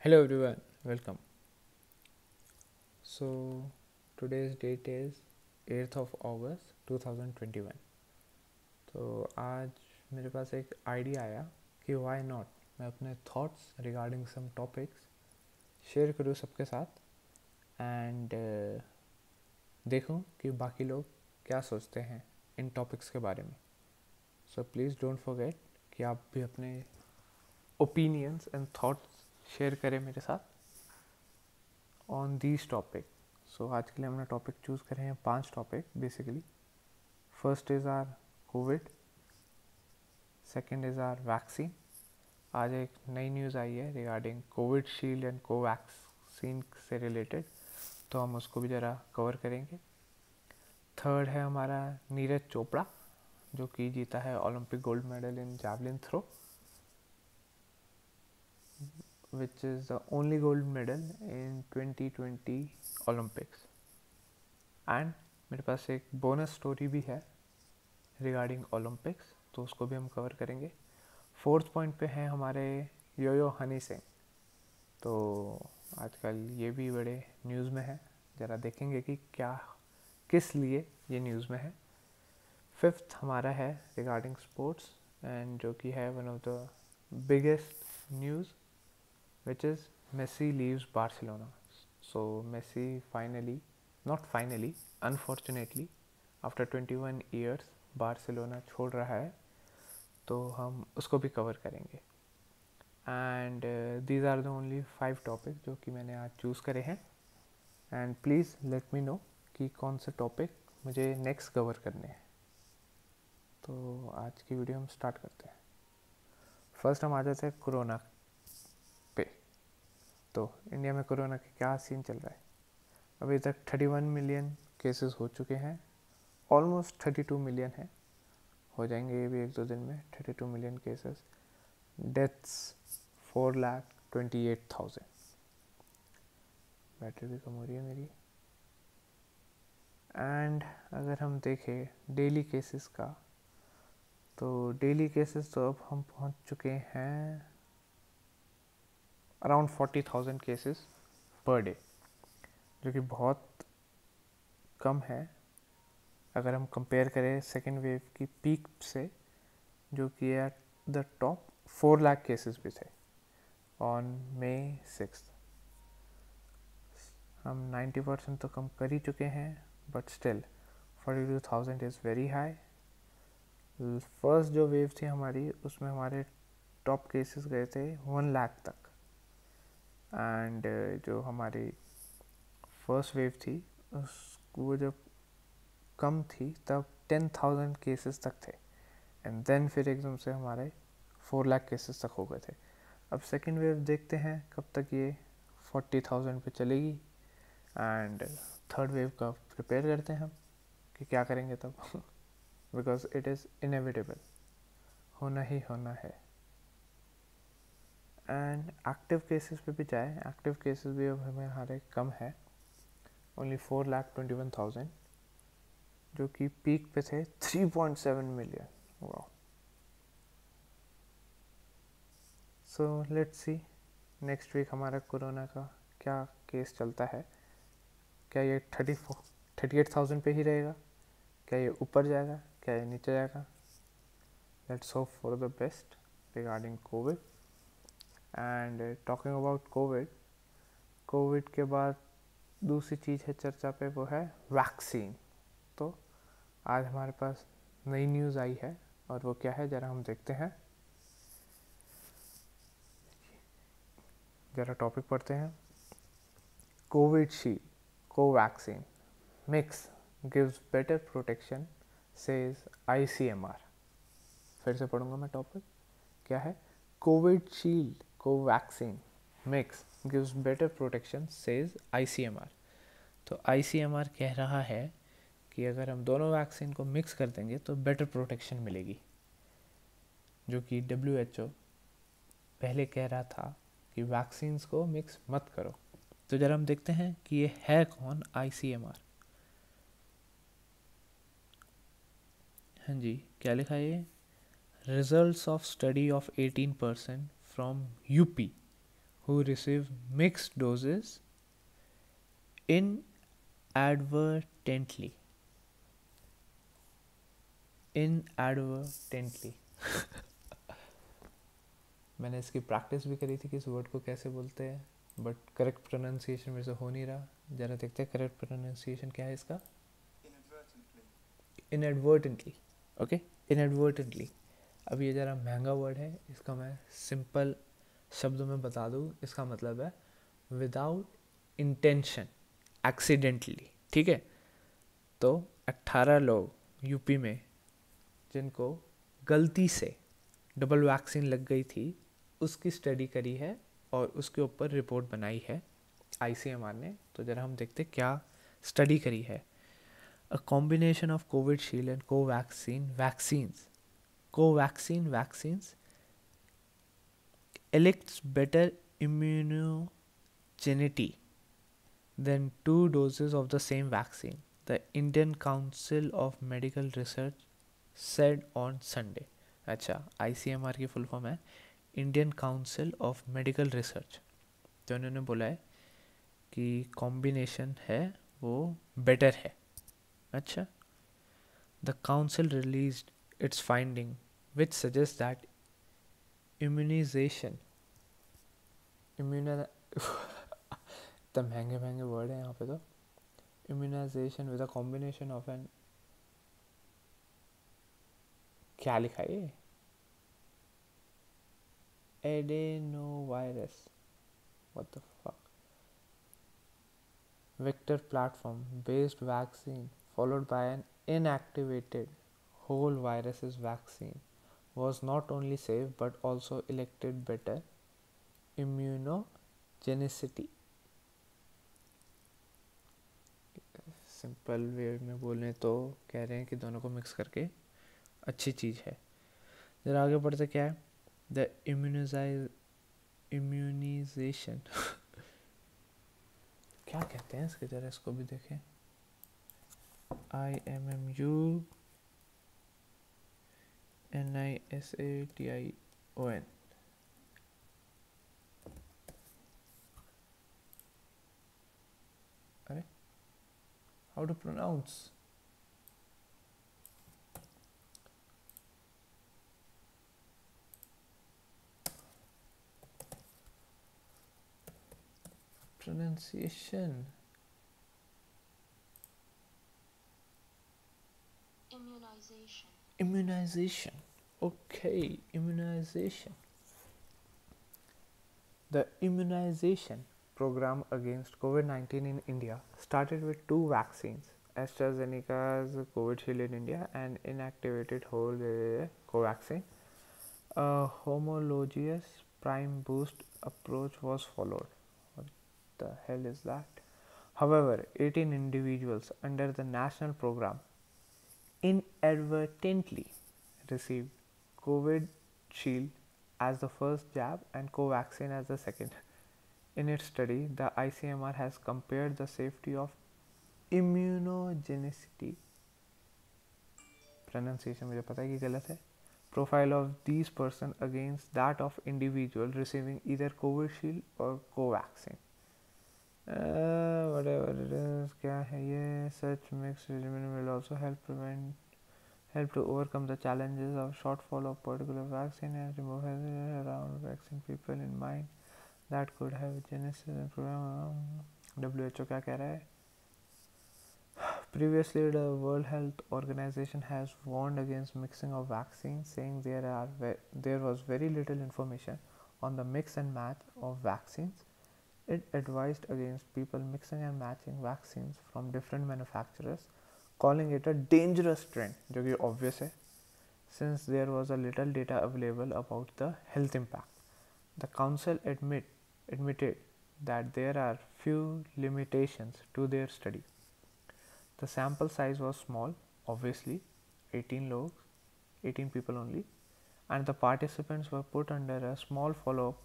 Hello everyone, welcome. So today's date is 8th of August 2021. तो आज मेरे पास एक आइडिया आया कि व्हाई नॉट मैं अपने thoughts regarding some topics share करूँ सबके साथ एंड देखूँ कि बाकी लोग क्या सोचते हैं इन टॉपिक्स के बारे में. सो प्लीज़ डोंट फॉरगेट कि आप भी अपने ओपिनियंस एंड थॉट्स शेयर करें मेरे साथ ऑन दीज टॉपिक. सो आज के लिए हमने टॉपिक चूज़ करे हैं 5 topic basically. First is our Covid, second is our vaccine. आज एक नई न्यूज़ आई है regarding Covishield and Covaxin से रिलेटेड, तो हम उसको भी ज़रा कवर करेंगे. थर्ड है हमारा नीरज चोपड़ा जो कि जीता है Olympic gold medal in javelin throw, which is the only gold medal in 2020 Olympics. And मेरे पास एक बोनस स्टोरी भी है रिगार्डिंग ओलंपिक्स, तो उसको भी हम कवर करेंगे. फोर्थ पॉइंट पे हैं हमारे योयो हनी सिंह. तो आजकल ये भी बड़े न्यूज़ में है, ज़रा देखेंगे कि क्या किस लिए ये न्यूज़ में है. फिफ्थ हमारा है रिगार्डिंग स्पोर्ट्स एंड जो कि है one of the biggest news which is Messi leaves Barcelona. So Messi finally, not finally, unfortunately, after 21 years Barcelona छोड़ रहा है, तो हम उसको भी कवर करेंगे. And these are the only 5 topic जो कि मैंने आज चूज़ करे हैं. And please let me know कि कौन से टॉपिक मुझे नेक्स्ट कवर करने हैं. तो आज की वीडियो हम स्टार्ट करते हैं. फर्स्ट हम आ जाते हैं कोरोना पे. तो इंडिया में कोरोना का क्या सीन चल रहा है. अभी तक 31 मिलियन केसेस हो चुके हैं, ऑलमोस्ट 32 मिलियन है, हो जाएंगे ये भी एक दो दिन में 32 मिलियन केसेस. डेथ्स 4,28,000. बैटरी भी कम हो रही है मेरी. एंड अगर हम देखें डेली केसेस का, तो डेली केसेस तो अब हम पहुंच चुके हैं अराउंड 40,000 केसेस पर डे, जो कि बहुत कम है अगर हम कंपेयर करें सेकेंड वेव की पीक से, जो कि at the top 4 lakh cases भी थे ऑन May 6. हम 90% तो कम कर ही चुके हैं, but still 42,000 is very high. First जो वेव थी हमारी, उसमें हमारे टॉप केसेस गए थे 1 लाख तक. एंड जो हमारी फर्स्ट वेव थी वो जब कम थी तब 10,000 केसेस तक थे. एंड देन फिर एकदम से हमारे 4 लाख केसेस तक हो गए थे. अब सेकेंड वेव देखते हैं कब तक ये 40,000 पे चलेगी. एंड थर्ड वेव का प्रिपेयर करते हैं हम कि क्या करेंगे तब बिकॉज इट इज़ इनएविटेबल, होना ही होना है. एंड एक्टिव केसेस पे भी जाए, एक्टिव केसेस भी अब हमें हमारे कम है, ओनली 4,21,000, जो कि पीक पे थे 3.7 मिलियन. वाह. So let's see next week हमारा कोरोना का क्या केस चलता है. क्या ये 38,000 पे ही रहेगा, क्या ये ऊपर जाएगा, क्या ये नीचे जाएगा. Let's hope for the best regarding Covid. And talking about Covid के बाद दूसरी चीज़ है चर्चा पे, वो है वैक्सीन. तो आज हमारे पास नई न्यूज़ आई है, और वो क्या है ज़रा हम देखते हैं. ज़रा टॉपिक पढ़ते हैं. Covishield Covaxin mix gives better protection says ICMR. फिर से पढ़ूंगा मैं टॉपिक. क्या है? Covishield Covaxin mix gives better protection says ICMR. तो ICMR कह रहा है कि अगर हम दोनों वैक्सीन को मिक्स कर देंगे तो बेटर प्रोटेक्शन मिलेगी, जो कि WHO पहले कह रहा था कि वैक्सीन्स को मिक्स मत करो. तो जरा हम देखते हैं कि ये है कौन ICMR. हाँ जी, क्या लिखा है? Results of study of 18% from UP who receive mixed doses inadvertently. Inadvertently. मैंने इसकी प्रैक्टिस भी करी थी कि इस वर्ड को कैसे बोलते हैं, बट करेक्ट प्रोनाउंसिएशन मेरे से हो नहीं रहा. ज़रा देखते हैं करेक्ट प्रोनाउंसिएशन क्या है इसका. इनएडवर्टेंटली. Okay, inadvertently. अब ये ज़रा महंगा वर्ड है, इसका मैं सिंपल शब्दों में बता दूँ. इसका मतलब है विदाउट इंटेंशन, एक्सीडेंटली. ठीक है, तो 18 लोग यूपी में जिनको गलती से डबल वैक्सीन लग गई थी, उसकी स्टडी करी है और उसके ऊपर रिपोर्ट बनाई है आईसीएमआर ने. तो ज़रा हम देखते क्या स्टडी करी है. अ combination of Covishield and Covaxin vaccines elicits better immunogenicity than 2 doses of the same vaccine, the Indian Council of Medical Research said on Sunday. अच्छा, ICMR की फुल फॉर्म है Indian council of medical research. तो उन्होंने बोला है कि combination है वो बेटर है. अच्छा, the council released its finding which suggest that immunisation तो महंगे वर्ड है यहाँ पे. तो immunisation with a combination of an, क्या लिखा है ये, adenovirus, what the fuck, vector platform based vaccine followed by an inactivated whole viruses vaccine was not only safe but also elected better immunogenicity. Simple way में बोलें तो कह रहे हैं कि दोनों को मिक्स करके अच्छी चीज़ है. जरा आगे बढ़ते क्या है. द इम्यूनाइजेशन क्या कहते हैं इसके, जरा इसको भी देखें. IMMUNISATION. अरे, how to pronounce? Pronunciation. Immunization. Okay, immunization. The immunization program against COVID-19 in India started with 2 vaccines, AstraZeneca's Covishield in India and inactivated whole Covaxin. A homologous prime boost approach was followed. What the hell is that? However, 18 individuals under the national program inadvertently received COVID Shield as the first jab and Covaxin as the second. In its study, the ICMR has compared the safety of immunogenicity, pronunciation मुझे पता है कि गलत है, profile of these person against that of individual receiving either Covishield or Covaxin. Whatever it is, क्या है ये? Such mixed regimen will also help to overcome the challenges of shortfall of particular vaccine and remove hesitation around vaccine people in mind that could have genesis and program. WHO क्या कह रहा है? Previously, the World Health Organization has warned against mixing of vaccines, saying there was very little information on the mix and match of vaccines. It advised against people mixing and matching vaccines from different manufacturers, calling it a dangerous trend, जो कि obvious है, since there was a little data available about the health impact. The council admitted that there are few limitations to their study. The sample size was small, obviously, 18 people only, and the participants were put under a small follow-up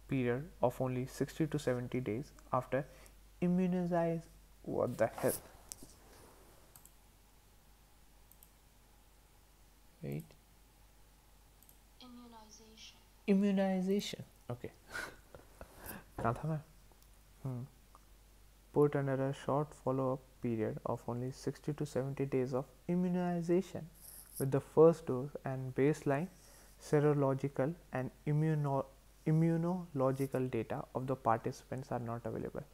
period of only 60 to 70 days after immunization. What the hell? Wait. Immunization. Okay. कहाँ था मैं? Put under a short follow-up period of only 60 to 70 days of immunization with the first dose and baseline serological and immunological data of the participants are not available.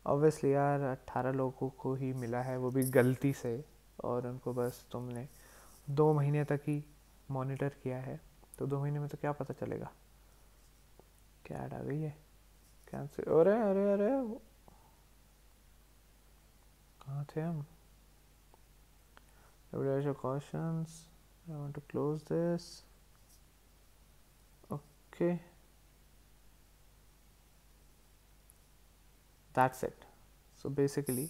Obviously यार 18 लोगों को ही मिला है, वो भी गलती से, और उनको बस तुमने 2 महीने तक ही मॉनिटर किया है, तो 2 महीने में तो क्या पता चलेगा। क्या ऐड आ गई है? कैंसिल। अरे अरे अरे कहाँ थे हम? Evaluation cautions. I want to close this. Okay. That's it. So basically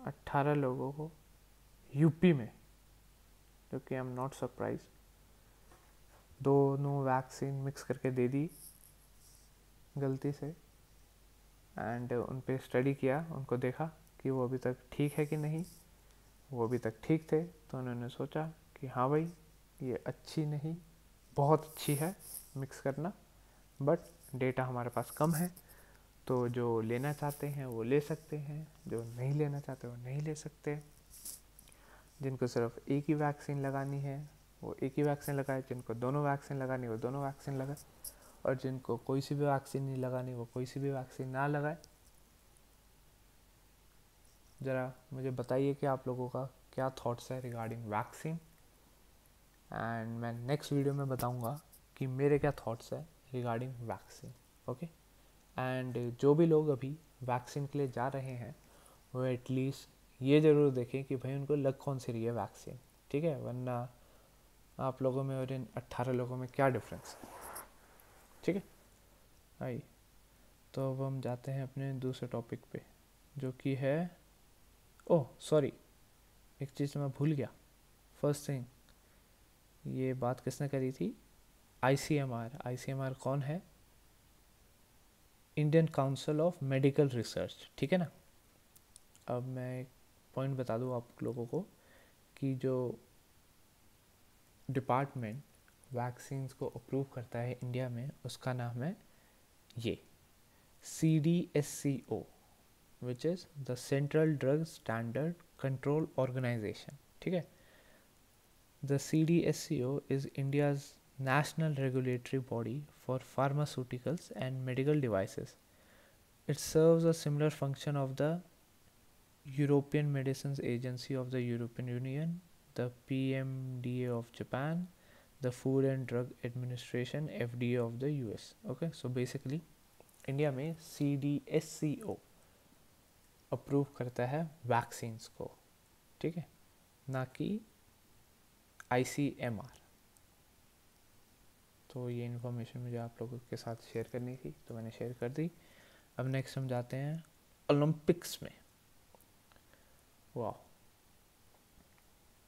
18 लोगों को यूपी में, जो कि आई एम नॉट सरप्राइज, दोनों वैक्सीन मिक्स करके दे दी गलती से, एंड उन पे स्टडी किया, उनको देखा कि वो अभी तक ठीक है कि नहीं। वो अभी तक ठीक थे, तो उन्होंने सोचा कि हाँ भाई ये अच्छी नहीं, बहुत अच्छी है मिक्स करना, बट डेटा हमारे पास कम है, तो जो लेना चाहते हैं वो ले सकते हैं, जो नहीं लेना चाहते वो नहीं ले सकते। जिनको सिर्फ एक ही वैक्सीन लगानी है वो एक ही वैक्सीन लगाए, जिनको दोनों वैक्सीन लगानी वो दोनों वैक्सीन लगाए, और जिनको कोई सी भी वैक्सीन नहीं लगानी वो कोई सी भी वैक्सीन ना लगाए। ज़रा मुझे बताइए कि आप लोगों का क्या थॉट्स है रिगार्डिंग वैक्सीन, एंड मैं नेक्स्ट वीडियो में बताऊंगा कि मेरे क्या थॉट्स है रिगार्डिंग वैक्सीन। ओके, एंड जो भी लोग अभी वैक्सीन के लिए जा रहे हैं वो एटलीस्ट ये ज़रूर देखें कि भाई उनको लग कौन सी रही है वैक्सीन, ठीक है, वरना आप लोगों में और इन 18 लोगों में क्या डिफरेंस है, ठीक है। आइए, तो अब हम जाते हैं अपने दूसरे टॉपिक पे, जो कि है, ओह सॉरी, एक चीज़ मैं भूल गया। फर्स्ट थिंग, ये बात किसने करी थी? ICMR। ICMR कौन है? Indian council of medical research, ठीक है ना। अब मैं एक पॉइंट बता दूँ आप लोगों को कि जो डिपार्टमेंट वैक्सीन्स को अप्रूव करता है इंडिया में, उसका नाम है ये CDSCO, which is the central drug standard control organisation, ठीक है। The CDSCO is India's national regulatory body for pharmaceuticals and medical devices. It serves a similar function of the European Medicines Agency of the European Union, the PMDA of Japan, the Food and Drug Administration FDA of the US. Okay, so basically India में CDSCO approve करता है vaccines को, ठीक है, ना कि ICMR। तो ये इन्फॉर्मेशन मुझे आप लोगों के साथ शेयर करनी थी, तो मैंने शेयर कर दी। अब नेक्स्ट हम जाते हैं ओलंपिक्स में। वाह,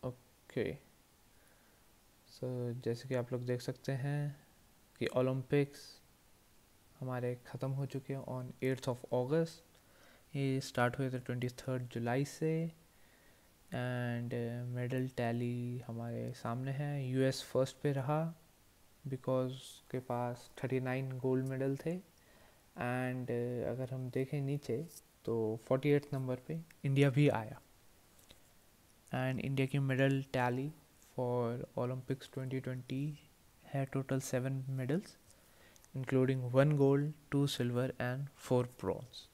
ओके, सो जैसे कि आप लोग देख सकते हैं कि ओलंपिक्स हमारे ख़त्म हो चुके हैं ऑन 8th of August। ये स्टार्ट हुए थे 23rd जुलाई से, एंड मेडल टैली हमारे सामने है। US फर्स्ट पे रहा बिकॉज के पास 39 गोल्ड मेडल थे, एंड अगर हम देखें नीचे तो 48 नंबर पे इंडिया भी आया, एंड इंडिया की मेडल टैली फॉर ओलंपिक्स 2020 है total 7 medals, including 1 gold, 2 silver and 4 bronze.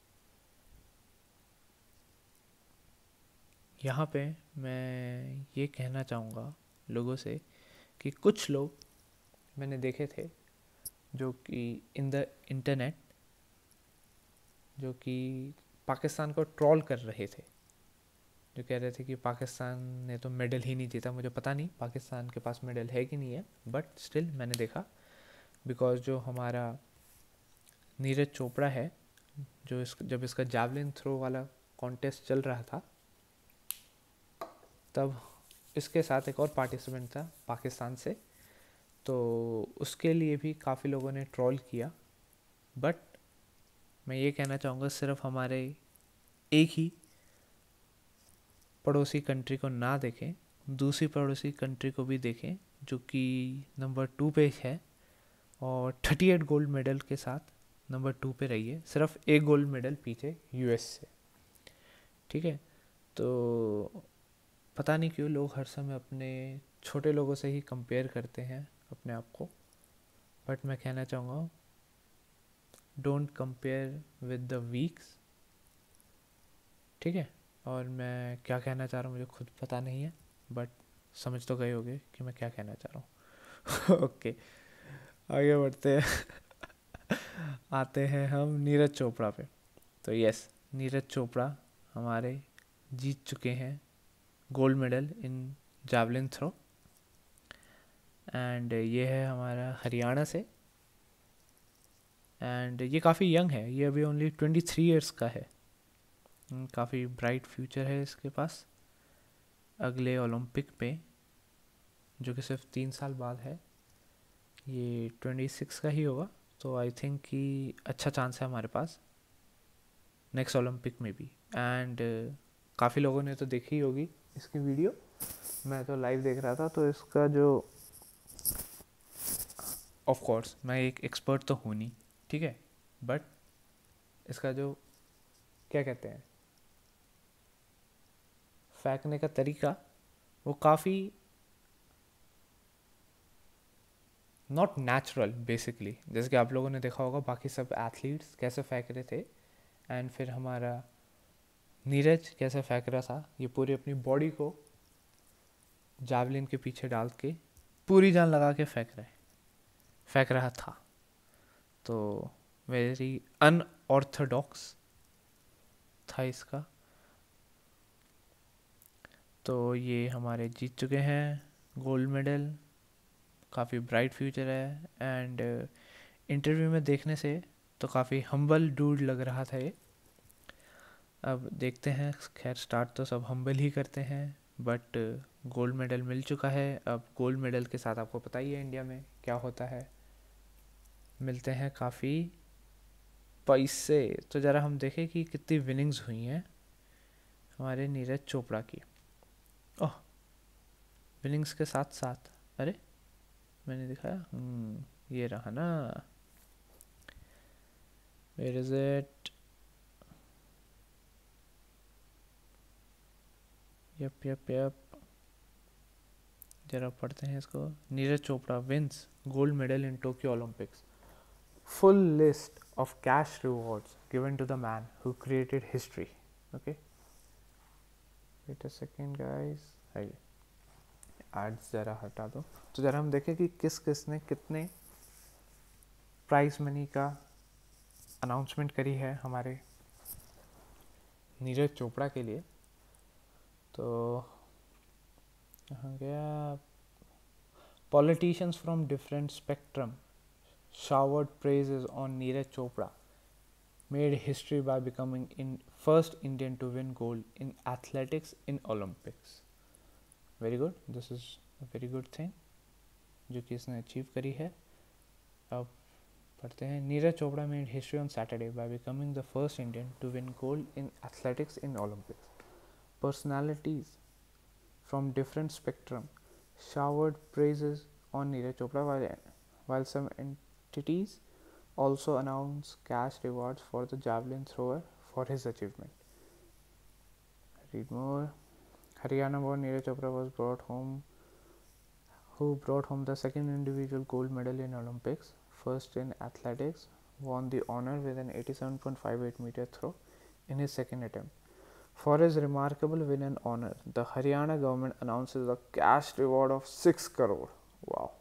यहाँ पे मैं ये कहना चाहूँगा लोगों से कि कुछ लोग मैंने देखे थे जो कि इन द इंटरनेट जो कि पाकिस्तान को ट्रोल कर रहे थे, जो कह रहे थे कि पाकिस्तान ने तो मेडल ही नहीं जीता। मुझे पता नहीं पाकिस्तान के पास मेडल है कि नहीं है, बट स्टिल मैंने देखा, बिकॉज जो हमारा नीरज चोपड़ा है, जो जब इसका जावलिन थ्रो वाला कॉन्टेस्ट चल रहा था, तब इसके साथ एक और पार्टिसिपेंट था पाकिस्तान से, तो उसके लिए भी काफ़ी लोगों ने ट्रोल किया। बट मैं ये कहना चाहूँगा सिर्फ हमारे एक ही पड़ोसी कंट्री को ना देखें, दूसरी पड़ोसी कंट्री को भी देखें जो कि नंबर 2 पे है और 38 गोल्ड मेडल के साथ नंबर 2 पे रही है, सिर्फ एक गोल्ड मेडल पीछे यूएस से। ठीक है, तो पता नहीं क्यों लोग हर समय अपने छोटे लोगों से ही कंपेयर करते हैं अपने आप को, बट मैं कहना चाहूँगा don't compare with the weeks. ठीक है, और मैं क्या कहना चाह रहा हूँ मुझे खुद पता नहीं है, बट समझ तो गए होगे कि मैं क्या कहना चाह रहा हूँ। ओके, आगे बढ़ते हैं। आते हैं हम नीरज चोपड़ा पे। तो यस, नीरज चोपड़ा हमारे जीत चुके हैं gold medal in javelin throw, and ये है हमारा हरियाणा से, एंड ये काफ़ी यंग है, ये अभी ओनली 23 ईयर्स का है। काफ़ी ब्राइट फ्यूचर है इसके पास अगले ओलंपिक में, जो कि सिर्फ 3 साल बाद है, ये 26 का ही होगा। तो आई थिंक कि अच्छा चांस है हमारे पास नेक्स्ट ओलंपिक में भी। एंड काफ़ी लोगों ने तो देखी होगी इसकी वीडियो, मैं तो लाइव देख रहा था। तो इसका जो, ऑफ कोर्स मैं एक एक्सपर्ट तो हूँ नहीं, ठीक है, बट इसका जो क्या कहते हैं फेंकने का तरीका, वो काफ़ी नॉट नेचुरल बेसिकली, जैसे कि आप लोगों ने देखा होगा बाकी सब एथलीट्स कैसे फेंक रहे थे, एंड फिर हमारा नीरज कैसे फेंक रहा था, ये पूरी अपनी बॉडी को जावलिन के पीछे डाल के पूरी जान लगा के फेंक रहा था। तो वेरी अनऑर्थोडॉक्स था इसका। तो ये हमारे जीत चुके हैं गोल्ड मेडल, काफ़ी ब्राइट फ्यूचर है, एंड इंटरव्यू में देखने से तो काफ़ी हम्बल डूड लग रहा था ये। अब देखते हैं, खैर स्टार्ट तो सब हम्बल ही करते हैं, बट गोल्ड मेडल मिल चुका है। अब गोल्ड मेडल के साथ आपको पता ही है इंडिया में क्या होता है, मिलते हैं काफ़ी पैसे। तो ज़रा हम देखें कि कितनी विनिंग्स हुई हैं हमारे नीरज चोपड़ा की। ओह, विनिंग्स के साथ साथ, अरे मैंने दिखाया, ये रहा ना, where is it, yup yup yup, जरा पढ़ते हैं इसको। Neeraj Chopra wins gold medal in Tokyo Olympics, full list of cash rewards given to the man who created history. Okay, wait a second guys, है एड्स ज़रा हटा दो। तो ज़रा हम देखें कि किस किस ने कितने प्राइज मनी का अनाउंसमेंट करी है हमारे नीरज चोपड़ा के लिए। तो यहाँ गया, politicians from different spectrum showered praises on Neeraj Chopra, made history by becoming first Indian to win gold in athletics in Olympics. Very good, this is a very good thing जो कि इसने अचीव करी है। अब पढ़ते हैं, Neeraj Chopra made history on Saturday by becoming the first Indian to win gold in athletics in Olympics. Personalities from different spectrum showered praises on Neeraj Chopra, while some entities also announced cash rewards for the javelin thrower for his achievement. Read more. Haryana-born Neeraj Chopra who brought home the second individual gold medal in Olympics, first in athletics, won the honor with an 87.58 meter throw in his second attempt. For his remarkable win and honor, the Haryana government announces a cash reward of 6 crore. Wow.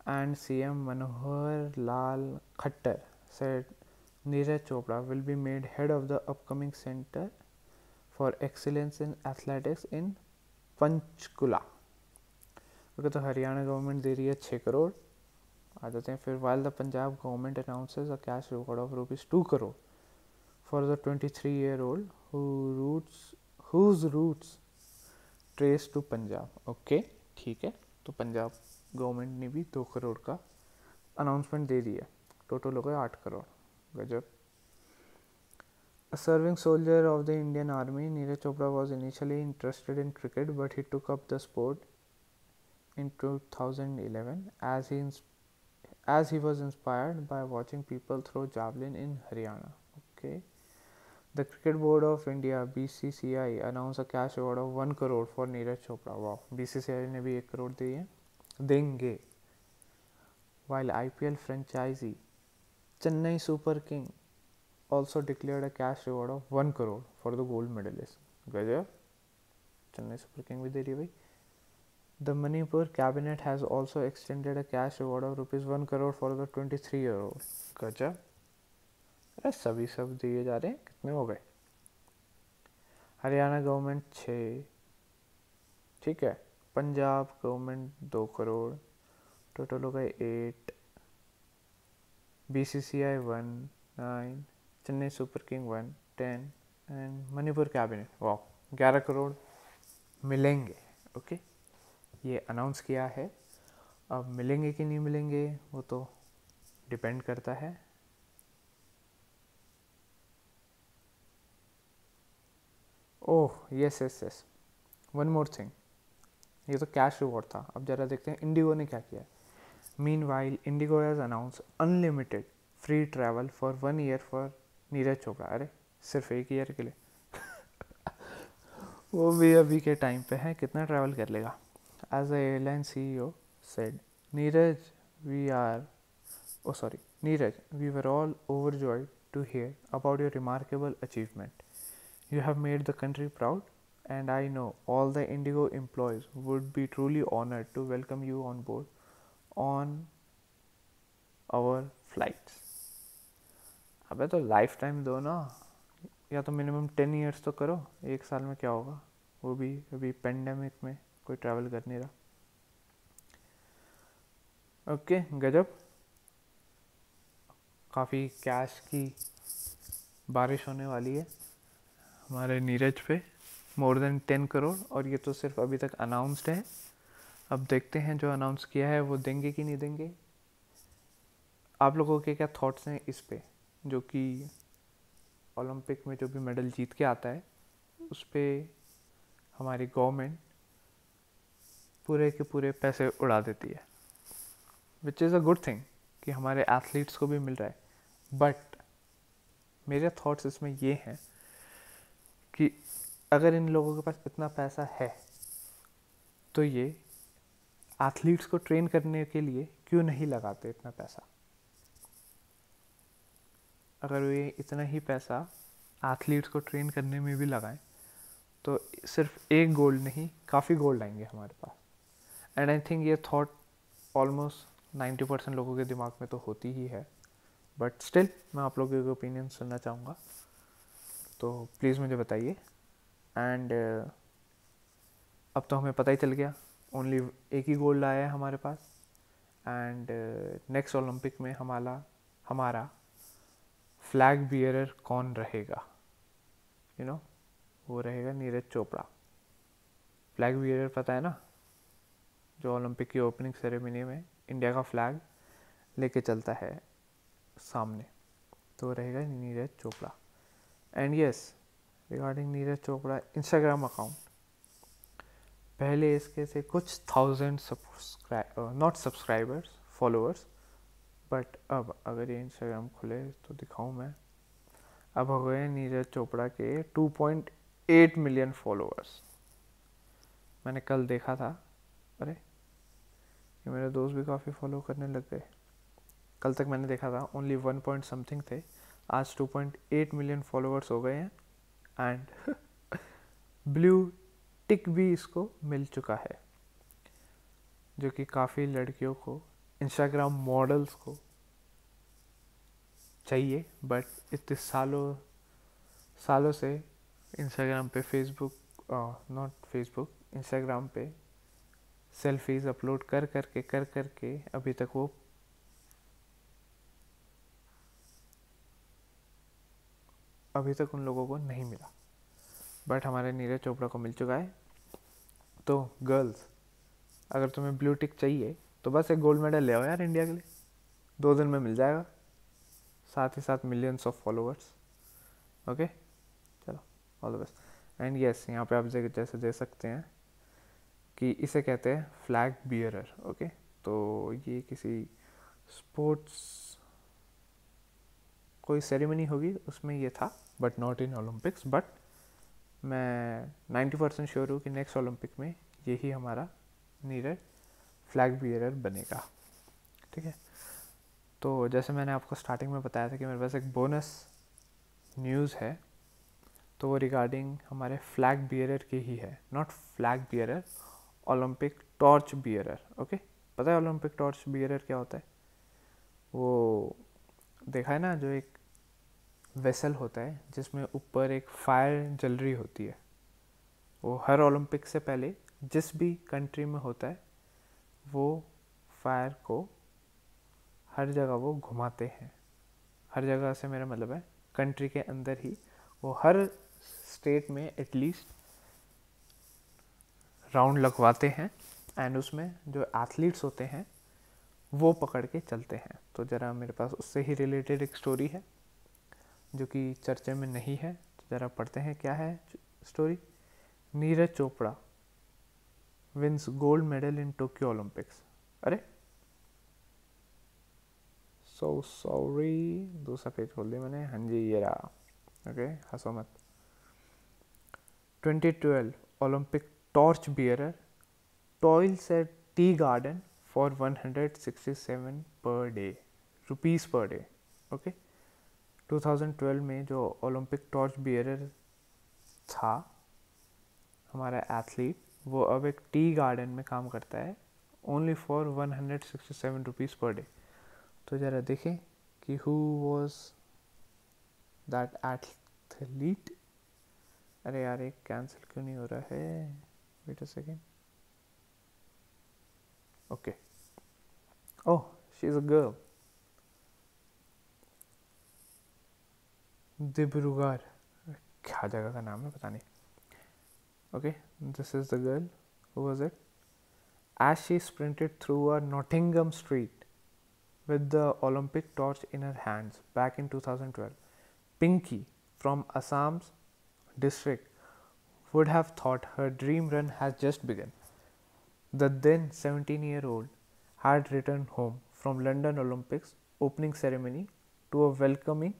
And CM Manohar Lal Khattar said Neeraj Chopra will be made head of the upcoming Center for Excellence in Athletics in Panchkula. Okay, तो Haryana government दे रही है 6 करोड़। आ जाते हैं फिर, while the Punjab government announces a cash reward of ₹2 crore for the 23-year-old whose roots trace to Punjab. Okay, ठीक है, तो Punjab government ने भी 2 करोड़ का अनाउंसमेंट दे दिया, टोटल हो गए 8 करोड़। गजब। A serving soldier of the Indian Army, Neeraj Chopra was initially interested in cricket, but he took up the sport in 2011 as as he was inspired by watching people throw javelin in Haryana. Okay. The Cricket Board of India (BCCI) announced a cash reward of 1 crore for Neeraj Chopra. Wow, BCCI ने भी 1 करोड़ दिए देंगे. While IPL franchisee Chennai Super King also declared a cash reward of 1 crore for the gold medalist. गजब, Chennai super king भी दे रही है भाई. The Manipur cabinet has also extended a cash reward of rupees 1 crore for the 23-year-old. गजब, अरे सभी सब दिए जा रहे हैं. कितने हो गए? हरियाणा गवर्नमेंट 6, ठीक है. पंजाब गवर्नमेंट 2 करोड़, टोटल हो गए 8. BCCI 1, 9, Chennai super king 1, 10 and Manipur cabinet वाह 11 करोड़ मिलेंगे. ओके, ये अनाउंस किया है. अब मिलेंगे कि नहीं मिलेंगे वो तो डिपेंड करता है. Oh yes yes yes, one more thing. ये तो कैश रिवॉर्ड था. अब जरा देखते हैं इंडिगो ने क्या किया. Meanwhile Indigo has announce unlimited free travel for 1 year for Neeraj Chopra. अरे सिर्फ 1 ईयर के लिए वो भी अभी के टाइम पे है, कितना ट्रैवल कर लेगा. As a airline CEO said, Neeraj, we were all overjoyed to hear about your remarkable achievement. You have made the country proud, and I know all the Indigo employees would be truly honored to welcome you on board on our flights. अबे तो life time दो ना, या तो minimum 10 years तो करो. 1 साल में क्या होगा, वो भी अभी पेंडेमिक में कोई ट्रैवल कर नहीं रहा. ओके, गजब. काफ़ी कैश की बारिश होने वाली है हमारे नीरज पे, मोर देन 10 करोड़. और ये तो सिर्फ अभी तक अनाउंस्ड है. अब देखते हैं जो अनाउंस किया है वो देंगे कि नहीं देंगे. आप लोगों के क्या थॉट्स हैं इस पे, जो कि ओलंपिक में जो भी मेडल जीत के आता है उस पर हमारी गवर्नमेंट पूरे के पूरे पैसे उड़ा देती है, which is a good thing कि हमारे एथलीट्स को भी मिल रहा है. बट मेरे थॉट्स इसमें ये हैं कि अगर इन लोगों के पास इतना पैसा है तो ये एथलीट्स को ट्रेन करने के लिए क्यों नहीं लगाते इतना पैसा. अगर वे इतना ही पैसा एथलीट्स को ट्रेन करने में भी लगाएं तो सिर्फ एक गोल्ड नहीं, काफ़ी गोल्ड आएंगे हमारे पास. एंड आई थिंक ये थॉट ऑलमोस्ट 90% लोगों के दिमाग में तो होती ही है. बट स्टिल मैं आप लोगों के ओपिनियन सुनना चाहूँगा, तो प्लीज़ मुझे बताइए. एंड अब तो हमें पता ही चल गया, ओनली एक ही गोल्ड आया है हमारे पास. एंड नेक्स्ट ओलंपिक में हमारा फ्लैग बियरर कौन रहेगा. वो रहेगा नीरज चोपड़ा. फ्लैग बियरर पता है ना, जो ओलंपिक की ओपनिंग सेरेमनी में इंडिया का फ्लैग लेके चलता है सामने, तो रहेगा Neeraj Chopra. And yes, regarding Neeraj Chopra Instagram account, पहले इसके से कुछ 1000 नॉट सब्सक्राइबर्स, फॉलोअर्स. बट अब अगर ये इंस्टाग्राम खुले तो दिखाऊं मैं, अब हो गए नीरज चोपड़ा के 2.8 मिलियन फॉलोअर्स. मैंने कल देखा था, अरे ये मेरे दोस्त भी काफ़ी फॉलो करने लग गए. कल तक मैंने देखा था ओनली 1 पॉइंट समथिंग थे, आज 2.8 मिलियन फॉलोअर्स हो गए हैं. एंड ब्लू टिक भी इसको मिल चुका है, जो कि काफ़ी लड़कियों को, इंस्टाग्राम मॉडल्स को चाहिए. बट इतने सालों से इंस्टाग्राम पे इंस्टाग्राम पे सेल्फीज अपलोड कर करके अभी तक वो उन लोगों को नहीं मिला. बट हमारे नीरज चोपड़ा को मिल चुका है. तो गर्ल्स, अगर तुम्हें ब्लू टिक चाहिए तो बस एक गोल्ड मेडल ले आओ यार इंडिया के लिए, 2 दिन में मिल जाएगा, साथ ही साथ मिलियंस ऑफ फॉलोअर्स. ओके, चलो, all the best. And yes, यहाँ पे आप जैसे दे सकते हैं कि इसे कहते हैं फ्लैग बियरर. ओके, तो ये किसी स्पोर्ट्स कोई सेरेमनी होगी उसमें ये था, but not in Olympics. But मैं 90% श्योर हूँ कि नेक्स्ट ओलंपिक में यही हमारा नीरज फ्लैग बियरर बनेगा। ठीक है, तो जैसे मैंने आपको स्टार्टिंग में बताया था कि मेरे पास एक बोनस न्यूज़ है, तो वो रिगार्डिंग हमारे फ्लैग बियरर की ही है। Not flag bearer, Olympic torch bearer. Okay, पता है ओलंपिक टॉर्च बियरर क्या होता है? वो देखा है ना, जो एक वेसल होता है जिसमें ऊपर एक फायर जल रही होती है। वो हर ओलंपिक से पहले जिस भी कंट्री में होता है वो फायर को हर जगह वो घुमाते हैं। हर जगह से मेरा मतलब है कंट्री के अंदर ही, वो हर स्टेट में एटलीस्ट राउंड लगवाते हैं एंड उसमें जो एथलीट्स होते हैं वो पकड़ के चलते हैं। तो ज़रा मेरे पास उससे ही रिलेटेड एक स्टोरी है जो कि चर्चे में नहीं है, तो ज़रा पढ़ते हैं क्या है story. Neeraj Chopra wins gold medal in Tokyo Olympics. अरे सो सॉरी, दूसरा पेज खोल दिया मैंने। हाँ जी, ये रहा। ओके, हंसो मत। 2012 Olympic torch bearer toils at tea garden for 167 per day rupees per day. Okay, 2012 में जो ओलंपिक टॉर्च बियरर था हमारा एथलीट, वो अब एक टी गार्डन में काम करता है only for 167 rupees per day. तो ज़रा देखें कि हु वॉज दैट एथलीट। अरे यार, एक कैंसिल क्यों नहीं हो रहा है? Wait a second. Okay, oh she is a girl. Dibrugarh, क्या जगह का नाम है पता नहीं। Okay, this is the girl. Who was it? As she sprinted through a Nottingham street with the Olympic torch in her hands back in 2012, Pinky from Assam's district would have thought her dream run had just begun. The then 17-year-old had returned home from London Olympics opening ceremony to a welcoming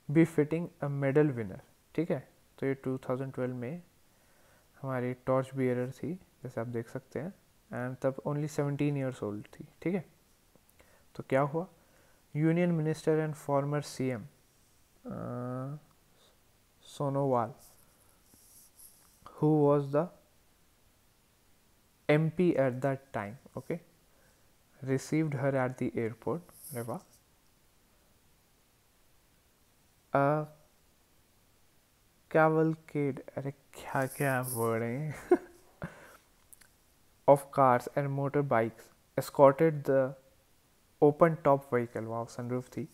befitting a medal winner. ठीक है, तो ये 2012 में हमारी torch bearer थी, जैसे आप देख सकते हैं, एंड तब ओनली 17 ईयर्स ओल्ड थी। ठीक है, तो क्या हुआ? Union minister and farmer CM Sonowal, who was the MP at that time, okay, received her at the airport. अरे वाह। A cavalcade, अरे क्या क्या वर्ड है, of cars and motorbikes escorted the open top vehicle, wow sunroof थी,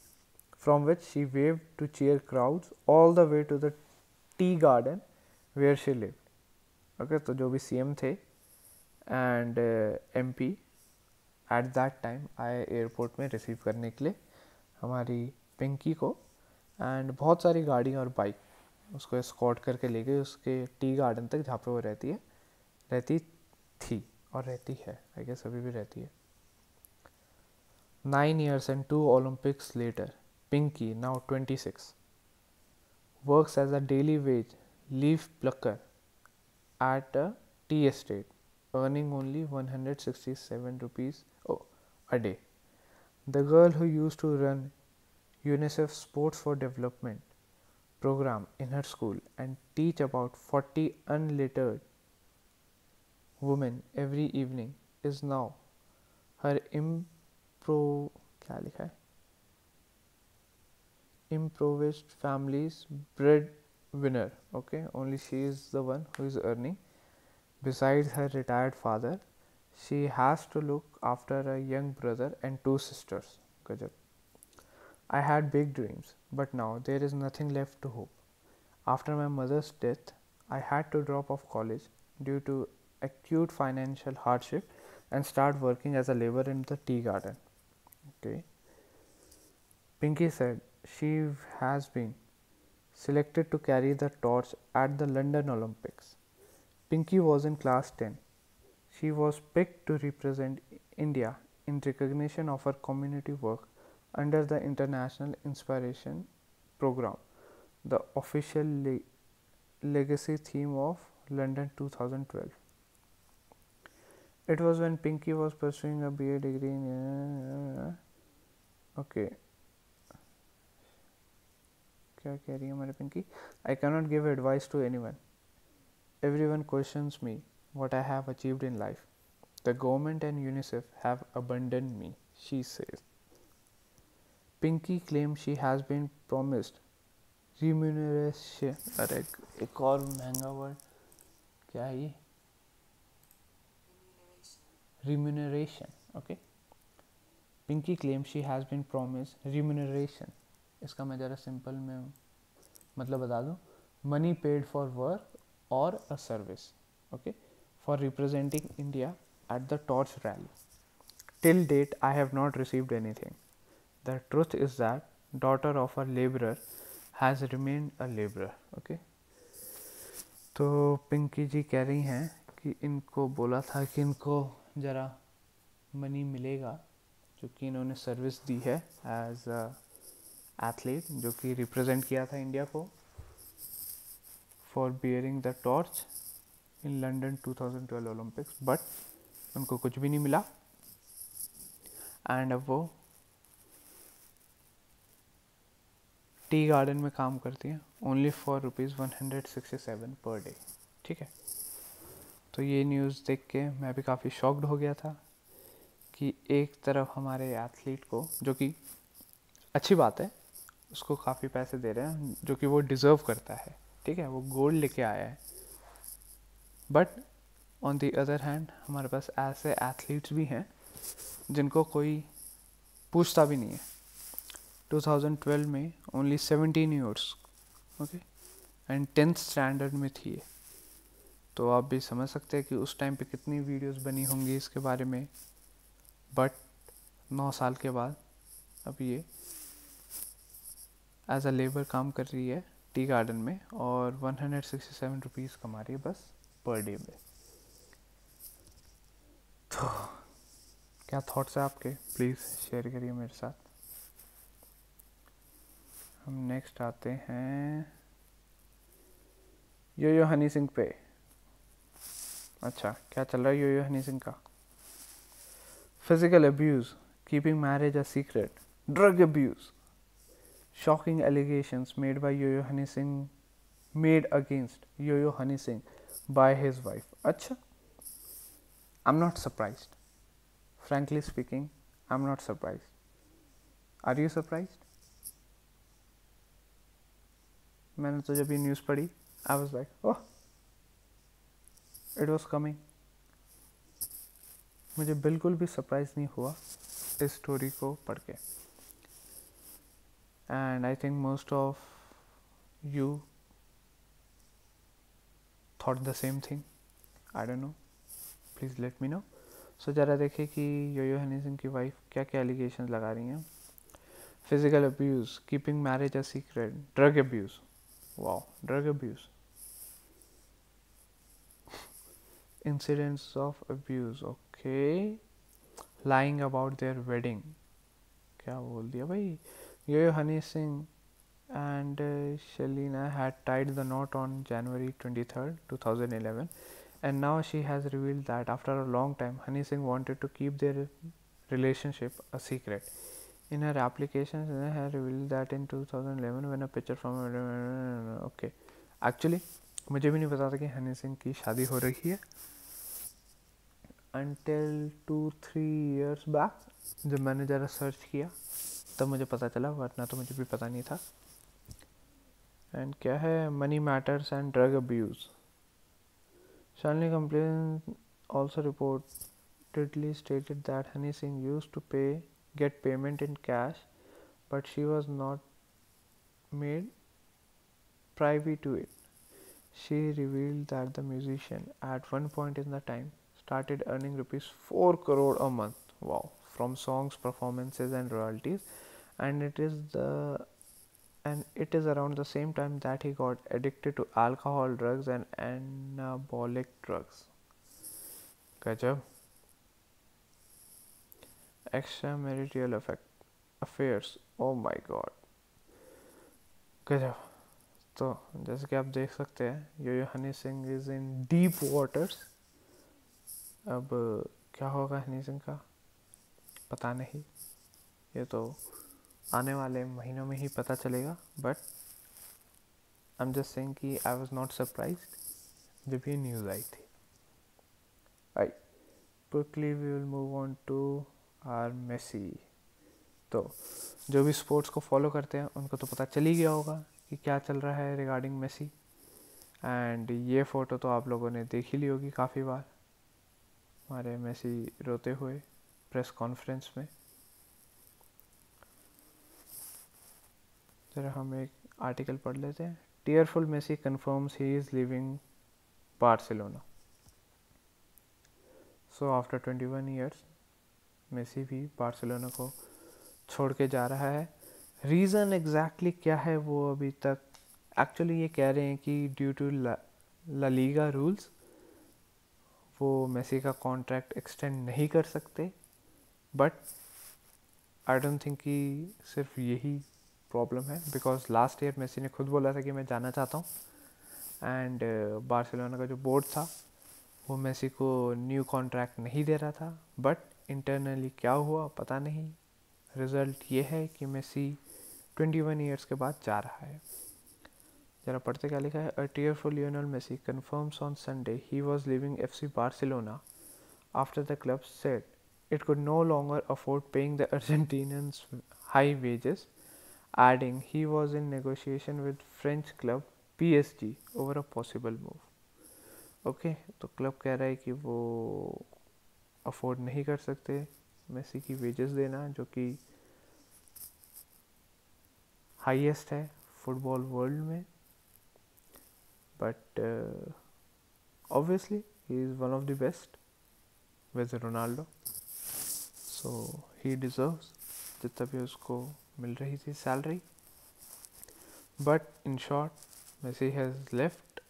from which she waved to cheer crowds all the way to the tea garden where she lived. Okay, तो जो भी CM थे and MP at that time आए airport में receive करने के लिए हमारी पिंकी को, एंड बहुत सारी गाड़ी और बाइक उसको एस्कॉर्ट करके ले गए उसके टी गार्डन तक जहाँ पे वो रहती थी और रहती है, आई गेस अभी भी रहती है। 9 years and 2 Olympics later, Pinky, now 26, works as a daily wage leaf plucker at a tea estate, earning only 167 rupees a day. The girl who used to run UNICEF Sports for Development program in her school and teach about 40 unlettered women every evening is now her क्या लिखा है, impoverished family's breadwinner. Okay, only she is the one who is earning. Besides her retired father, she has to look after a young brother and 2 sisters. Gajab. I had big dreams, but now there is nothing left to hope. After my mother's death, I had to drop off college due to acute financial hardship and start working as a laborer in the tea garden. Okay. Pinky said she has been selected to carry the torch at the London Olympics. Pinky was in class 10. She was picked to represent India in recognition of her community work under the International Inspiration Program, the official legacy theme of London 2012. It was when Pinky was pursuing a BA degree in okay. क्या कह रही है हमारे Pinky? I cannot give advice to anyone. Everyone questions me what I have achieved in life. The government and UNICEF have abandoned me, she says. Pinky claims she has been promised remuneration. अरे एक और महंगा word क्या है ये? Remuneration. Okay. Pinky claims she has been promised remuneration. इसका मैं ज़रा सिंपल में मतलब बता दूँ. Money paid for work or a service. Okay. For representing India at the torch rally. Till date, I have not received anything. The truth is that daughter of a laborer has remained a laborer. Okay. तो पिंकी जी कह रही हैं कि इनको बोला था कि इनको ज़रा मनी मिलेगा जो कि इन्होंने सर्विस दी है एज एथलीट जो कि रिप्रेजेंट किया था इंडिया को for bearing the torch in London 2012 Olympics, but उनको कुछ भी नहीं मिला. एंड अब वो टी गार्डन में काम करती हैं ओनली फॉर ₹167 पर डे. ठीक है. तो ये न्यूज़ देख के मैं भी काफ़ी शॉक्ड हो गया था कि एक तरफ हमारे एथलीट को, जो कि अच्छी बात है, उसको काफ़ी पैसे दे रहे हैं जो कि वो डिज़र्व करता है. ठीक है. वो गोल्ड लेके आया है. But on the other hand हमारे पास ऐसे एथलीट्स भी हैं जिनको कोई पूछता भी नहीं है. 2012 में only 17 years okay and 10th standard में थी ये. तो आप भी समझ सकते हैं कि उस टाइम पे कितनी वीडियोस बनी होंगी इसके बारे में. बट 9 साल के बाद अब ये एज अ लेबर काम कर रही है टी गार्डन में और 167 रुपीज़ कमा रही है बस पर डे में. तो क्या थॉट्स हैं आपके? प्लीज़ शेयर करिए मेरे साथ. हम नेक्स्ट आते हैं यो हनी सिंह पे. अच्छा, क्या चल रहा है यो हनी सिंह का? Physical abuse, keeping marriage a secret, drug abuse, shocking allegations made by Yo-Yo Honey Singh made against Yo-Yo Honey Singh by his wife. अच्छा, I'm not surprised. Frankly speaking, I'm not surprised. Are you surprised? मैंने तो जब ये news पढ़ी, I was like, oh, it was coming. मुझे बिल्कुल भी surprise नहीं हुआ इस स्टोरी को पढ़ के. And I think most of you thought the same thing. I don't know. Please let me know. So ज़रा देखिए कि यो हनी सिंह की वाइफ क्या क्या एलिगेशंस लगा रही हैं. Physical abuse, keeping marriage a secret, drug abuse. Wow, drug abuse. Incidents of abuse. Okay. Lying about their wedding. क्या बोल दिया भाई. Yo-Yo Honey Singh and Shalina had tied the knot on January 23rd, 2011, and now she has revealed that after a long time, Honey Singh wanted to keep their relationship a secret. In her application, she had revealed that in 2011, when a picture from okay, actually, मुझे भी नहीं पता था कि हनी सिंह की शादी हो रही है until 2-3 years back, जब मैंने ज़रा सर्च किया तब मुझे पता चला, वरना तो मुझे भी पता नहीं था. एंड क्या है, money matters and drug abuse. Shalini complain also reportedly stated that Honey Singh used to get payment in cash, but she was not made privy to it. She revealed that the musician at one point in the time started earning ₹4 crore a month. Wow. From songs, performances and royalties, and it is around the same time that he got addicted to alcohol, drugs and anabolic drugs. Gajab. Extra marital affairs, oh my god, गजब। तो जैसे कि आप देख सकते हैं Yo Yo Honey Singh is in deep waters. अब क्या होगा हनी सिंह का पता नहीं, ये तो आने वाले महीनों में ही पता चलेगा। But I am just saying कि आई वाज नॉट सरप्राइज्ड जब ये न्यूज़ आई थी। I quickly we will move on to our Messi. तो जो भी स्पोर्ट्स को फॉलो करते हैं उनको तो पता चल ही गया होगा कि क्या चल रहा है रिगार्डिंग मेसी। एंड ये फ़ोटो तो आप लोगों ने देख ही ली होगी काफ़ी बार, हमारे मेसी रोते हुए प्रेस कॉन्फ्रेंस में। जरा हम एक आर्टिकल पढ़ लेते हैं। Tearful Messi confirms he is leaving Barcelona. So after 21 years Messi भी बार्सिलोना को छोड़ के जा रहा है। रीज़न एग्जैक्टली क्या है वो अभी तक, एक्चुअली ये कह रहे हैं कि due to La Liga rules वो मेसी का कॉन्ट्रैक्ट एक्सटेंड नहीं कर सकते। बट आई डोंट थिंक कि सिर्फ यही प्रॉब्लम है, बिकॉज लास्ट ईयर मेसी ने खुद बोला था कि मैं जाना चाहता हूँ। एंड बार्सिलोना का जो बोर्ड था वो मेसी को न्यू कॉन्ट्रैक्ट नहीं दे रहा था। बट इंटरनली क्या हुआ पता नहीं, रिज़ल्ट ये है कि मेसी 21 ईयर्स के बाद जा रहा है। जरा पढ़ते क्या लिखा है। A tearful Lionel Messi confirms on Sunday he was leaving FC Barcelona after the club said it could no longer afford paying the Argentinians high wages, adding he was in negotiation with French club PSG over a possible move. Okay तो club कह रहा है कि वो afford नहीं कर सकते Messi की वेजेस देना, जो कि हाईएस्ट है फुटबॉल वर्ल्ड में। But obviously he is one of the best with Ronaldo, so he deserves जितना भी उसको मिल रही थी salary. But in short Messi has left.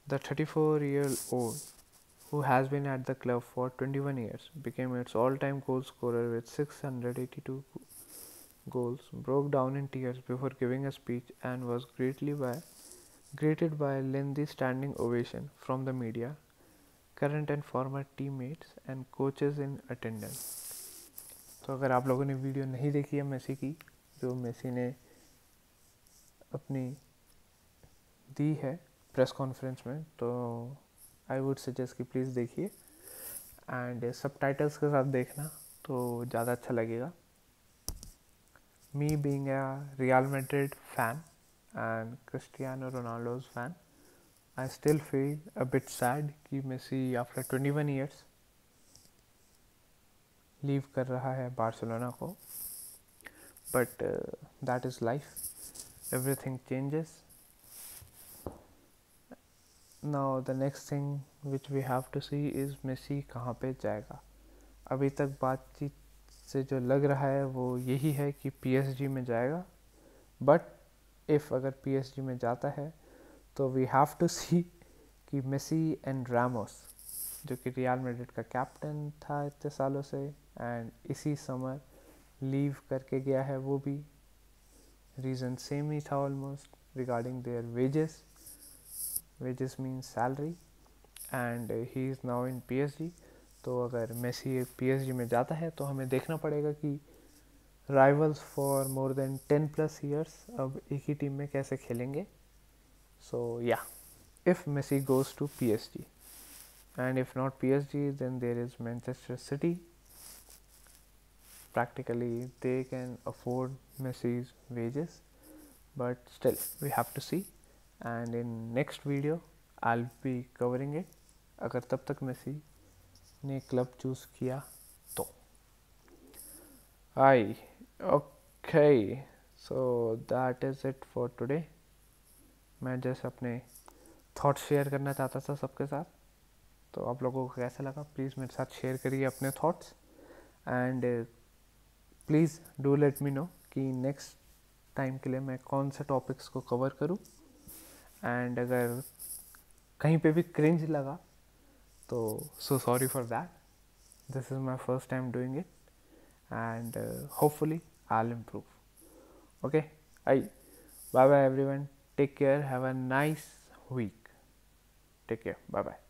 The 34-year-old who has been at the club for 21 years became its all-time goal scorer with 682 goals, broke down in tears before giving a speech, and was greeted by a lengthy standing ovation from the media, current and former teammates and coaches in attendance. तो अगर आप लोगों ने video नहीं देखी है Messi की, जो मेसी ने अपनी दी है प्रेस कॉन्फ्रेंस में, तो आई वुड सजेस्ट कि प्लीज़ देखिए एंड सबटाइटल्स के साथ देखना तो ज़्यादा अच्छा लगेगा। Me being a real Madrid fan and Cristiano Ronaldo's fan, I still feel a bit sad कि मेसी आफ्टर 21 ईयर्स लीव कर रहा है बार्सिलोना को। But that is life, everything changes. Now the next thing which we have to see is Messi कहाँ पे जाएगा। अभी तक बातचीत से जो लग रहा है वो यही है कि PSG में जाएगा। बट इफ़ अगर PSG में जाता है तो वी हैव टू सी कि मेसी एंड रामोस, जो कि रियल मैड्रिड का कैप्टन था इतने सालों से एंड इसी समर लीव करके गया है, वो भी रीज़न सेम ही था almost regarding their wages mean salary, and he is now in PSG। तो अगर मेसी PSG में जाता है तो हमें देखना पड़ेगा कि rivals for more than 10+ years अब एक ही टीम में कैसे खेलेंगे। So yeah, if Messi goes to PSG and if not PSG then there is Manchester City. Practically they can afford Messi's wages, but still we have to see, and in next video I'll be covering it अगर तब तक Messi ने club choose किया तो। Hi, okay, so that is it for today. मैं just अपने thoughts share करना चाहता था सबके साथ, तो आप लोगों को कैसा लगा प्लीज़ मेरे साथ शेयर करिए अपने thoughts, and please do let me know कि नेक्स्ट टाइम के लिए मैं कौन से टॉपिक्स को कवर करूं। एंड अगर कहीं पे भी क्रिंज लगा तो so sorry for that, this is my first time doing it. and hopefully I'll improve. Okay, bye bye everyone, take care, have a nice week, take care, bye bye.